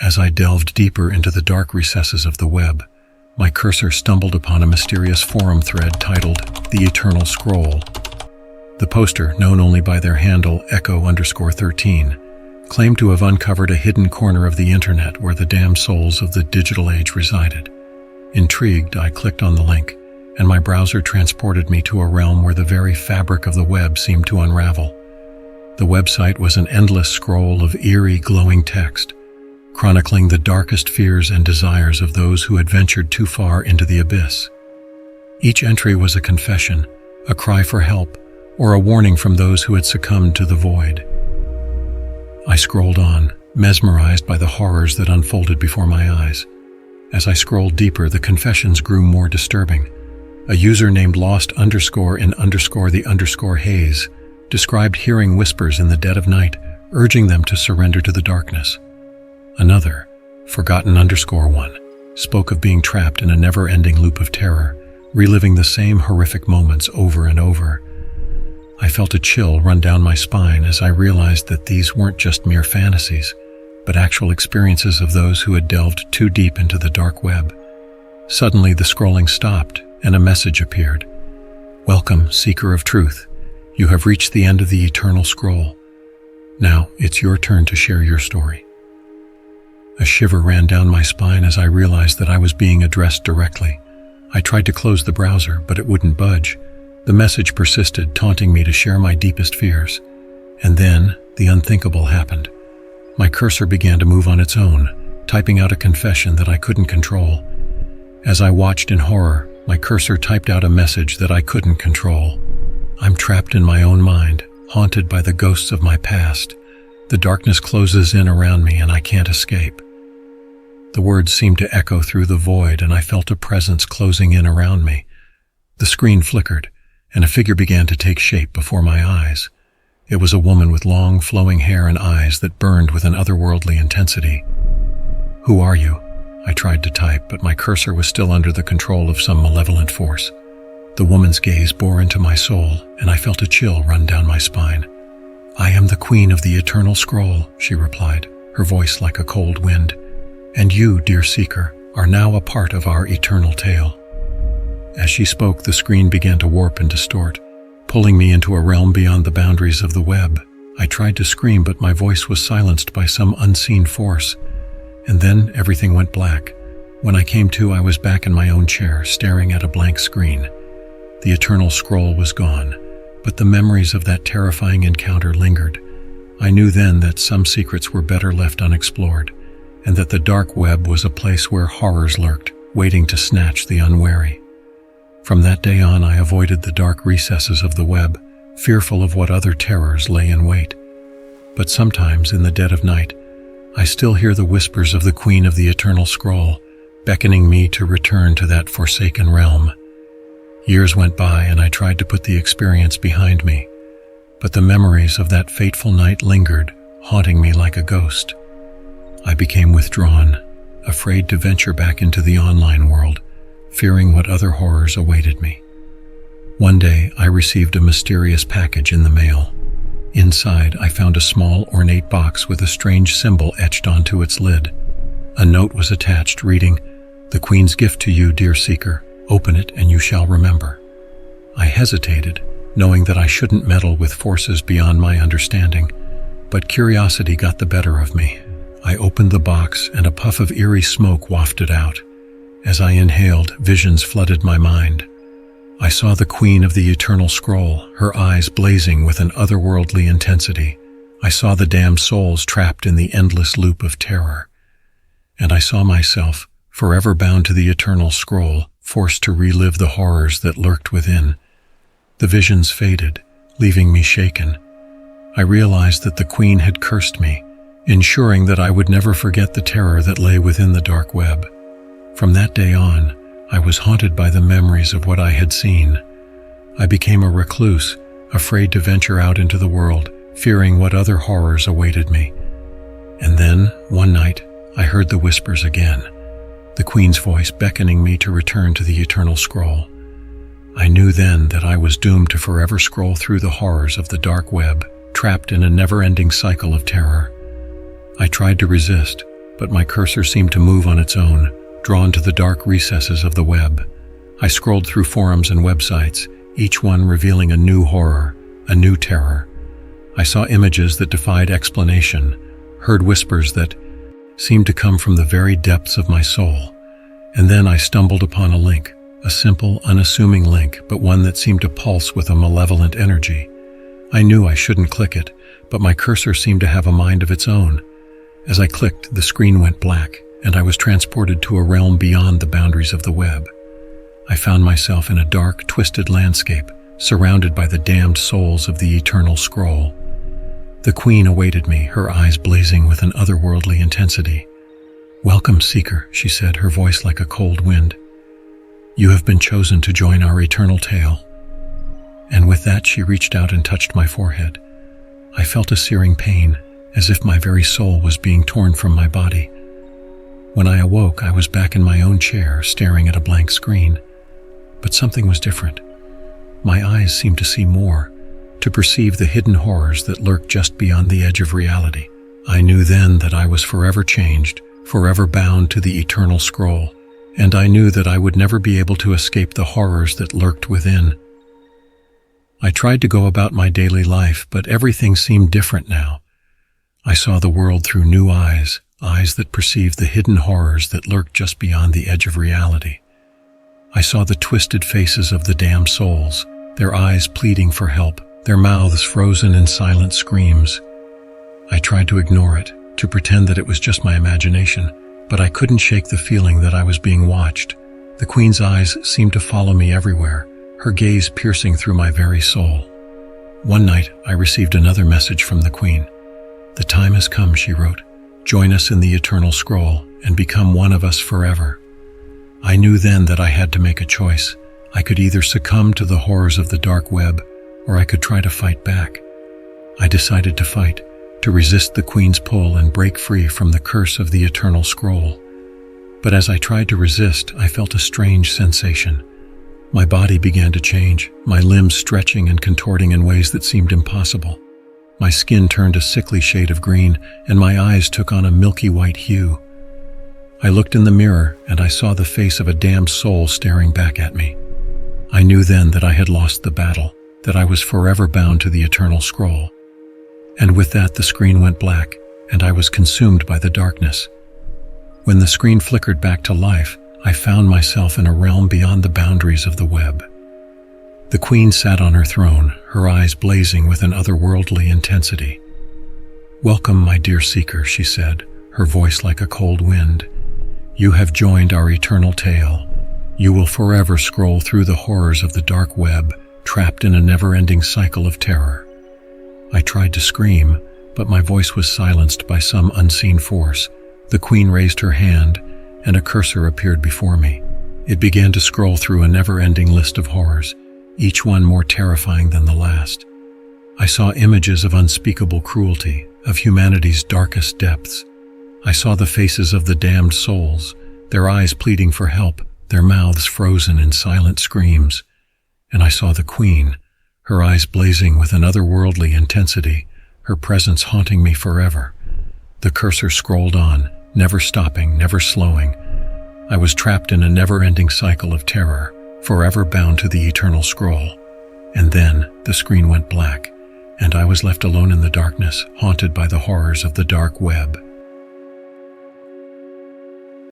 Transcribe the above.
As I delved deeper into the dark recesses of the web, my cursor stumbled upon a mysterious forum thread titled The Eternal Scroll. The poster, known only by their handle Echo_13, claimed to have uncovered a hidden corner of the internet where the damned souls of the digital age resided. Intrigued, I clicked on the link, and my browser transported me to a realm where the very fabric of the web seemed to unravel. The website was an endless scroll of eerie, glowing text, chronicling the darkest fears and desires of those who had ventured too far into the abyss. Each entry was a confession, a cry for help, or a warning from those who had succumbed to the void. I scrolled on, mesmerized by the horrors that unfolded before my eyes. As I scrolled deeper, the confessions grew more disturbing. A user named Lost_in_the_haze described hearing whispers in the dead of night, urging them to surrender to the darkness. Another, Forgotten_1, spoke of being trapped in a never-ending loop of terror, reliving the same horrific moments over and over. I felt a chill run down my spine as I realized that these weren't just mere fantasies, but actual experiences of those who had delved too deep into the dark web. Suddenly, the scrolling stopped, and a message appeared. "Welcome, Seeker of Truth. You have reached the end of the Eternal Scroll. Now, it's your turn to share your story." A shiver ran down my spine as I realized that I was being addressed directly. I tried to close the browser, but it wouldn't budge. The message persisted, taunting me to share my deepest fears. And then, the unthinkable happened. My cursor began to move on its own, typing out a confession that I couldn't control. As I watched in horror, my cursor typed out a message that I couldn't control. "I'm trapped in my own mind, haunted by the ghosts of my past. The darkness closes in around me and I can't escape." The words seemed to echo through the void, and I felt a presence closing in around me. The screen flickered, and a figure began to take shape before my eyes. It was a woman with long, flowing hair and eyes that burned with an otherworldly intensity. "Who are you?" I tried to type, but my cursor was still under the control of some malevolent force. The woman's gaze bore into my soul, and I felt a chill run down my spine. "I am the Queen of the Eternal Scroll," she replied, her voice like a cold wind. "And you, dear Seeker, are now a part of our eternal tale." As she spoke, the screen began to warp and distort, pulling me into a realm beyond the boundaries of the web. I tried to scream, but my voice was silenced by some unseen force. And then everything went black. When I came to, I was back in my own chair, staring at a blank screen. The Eternal Scroll was gone, but the memories of that terrifying encounter lingered. I knew then that some secrets were better left unexplored, and that the dark web was a place where horrors lurked, waiting to snatch the unwary. From that day on, I avoided the dark recesses of the web, fearful of what other terrors lay in wait. But sometimes, in the dead of night, I still hear the whispers of the Queen of the Eternal Scroll, beckoning me to return to that forsaken realm. Years went by, and I tried to put the experience behind me, but the memories of that fateful night lingered, haunting me like a ghost. I became withdrawn, afraid to venture back into the online world, fearing what other horrors awaited me. One day, I received a mysterious package in the mail. Inside, I found a small, ornate box with a strange symbol etched onto its lid. A note was attached, reading, "The Queen's gift to you, dear Seeker. Open it and you shall remember." I hesitated, knowing that I shouldn't meddle with forces beyond my understanding, but curiosity got the better of me. I opened the box, and a puff of eerie smoke wafted out. As I inhaled, visions flooded my mind. I saw the Queen of the Eternal Scroll, her eyes blazing with an otherworldly intensity. I saw the damned souls trapped in the endless loop of terror. And I saw myself, forever bound to the Eternal Scroll, forced to relive the horrors that lurked within. The visions faded, leaving me shaken. I realized that the Queen had cursed me, ensuring that I would never forget the terror that lay within the dark web. From that day on, I was haunted by the memories of what I had seen. I became a recluse, afraid to venture out into the world, fearing what other horrors awaited me. And then, one night, I heard the whispers again, the Queen's voice beckoning me to return to the Eternal Scroll. I knew then that I was doomed to forever scroll through the horrors of the dark web, trapped in a never-ending cycle of terror. I tried to resist, but my cursor seemed to move on its own, drawn to the dark recesses of the web. I scrolled through forums and websites, each one revealing a new horror, a new terror. I saw images that defied explanation, heard whispers that seemed to come from the very depths of my soul. And then I stumbled upon a link, a simple, unassuming link, but one that seemed to pulse with a malevolent energy. I knew I shouldn't click it, but my cursor seemed to have a mind of its own. As I clicked, the screen went black, and I was transported to a realm beyond the boundaries of the web. I found myself in a dark, twisted landscape, surrounded by the damned souls of the Eternal Scroll. The Queen awaited me, her eyes blazing with an otherworldly intensity. "Welcome, Seeker," she said, her voice like a cold wind. "You have been chosen to join our eternal tale." And with that, she reached out and touched my forehead. I felt a searing pain, as if my very soul was being torn from my body. When I awoke, I was back in my own chair, staring at a blank screen. But something was different. My eyes seemed to see more, to perceive the hidden horrors that lurked just beyond the edge of reality. I knew then that I was forever changed, forever bound to the Eternal Scroll, and I knew that I would never be able to escape the horrors that lurked within. I tried to go about my daily life, but everything seemed different now. I saw the world through new eyes, eyes that perceived the hidden horrors that lurked just beyond the edge of reality. I saw the twisted faces of the damned souls, their eyes pleading for help, their mouths frozen in silent screams. I tried to ignore it, to pretend that it was just my imagination, but I couldn't shake the feeling that I was being watched. The Queen's eyes seemed to follow me everywhere, her gaze piercing through my very soul. One night, I received another message from the Queen. "The time has come," she wrote. "Join us in the Eternal Scroll and become one of us forever." I knew then that I had to make a choice. I could either succumb to the horrors of the dark web, or I could try to fight back. I decided to fight, to resist the Queen's pull and break free from the curse of the Eternal Scroll. But as I tried to resist, I felt a strange sensation. My body began to change, my limbs stretching and contorting in ways that seemed impossible. My skin turned a sickly shade of green, and my eyes took on a milky white hue. I looked in the mirror, and I saw the face of a damned soul staring back at me. I knew then that I had lost the battle, that I was forever bound to the Eternal Scroll. And with that, the screen went black, and I was consumed by the darkness. When the screen flickered back to life, I found myself in a realm beyond the boundaries of the web. The Queen sat on her throne, her eyes blazing with an otherworldly intensity. "Welcome, my dear Seeker," she said, her voice like a cold wind. "You have joined our eternal tale. You will forever scroll through the horrors of the dark web, trapped in a never-ending cycle of terror." I tried to scream, but my voice was silenced by some unseen force. The Queen raised her hand, and a cursor appeared before me. It began to scroll through a never-ending list of horrors, each one more terrifying than the last. I saw images of unspeakable cruelty, of humanity's darkest depths. I saw the faces of the damned souls, their eyes pleading for help, their mouths frozen in silent screams. And I saw the Queen, her eyes blazing with an otherworldly intensity, her presence haunting me forever. The cursor scrolled on, never stopping, never slowing. I was trapped in a never-ending cycle of terror, forever bound to the Eternal Scroll. And then the screen went black, and I was left alone in the darkness, haunted by the horrors of the dark web.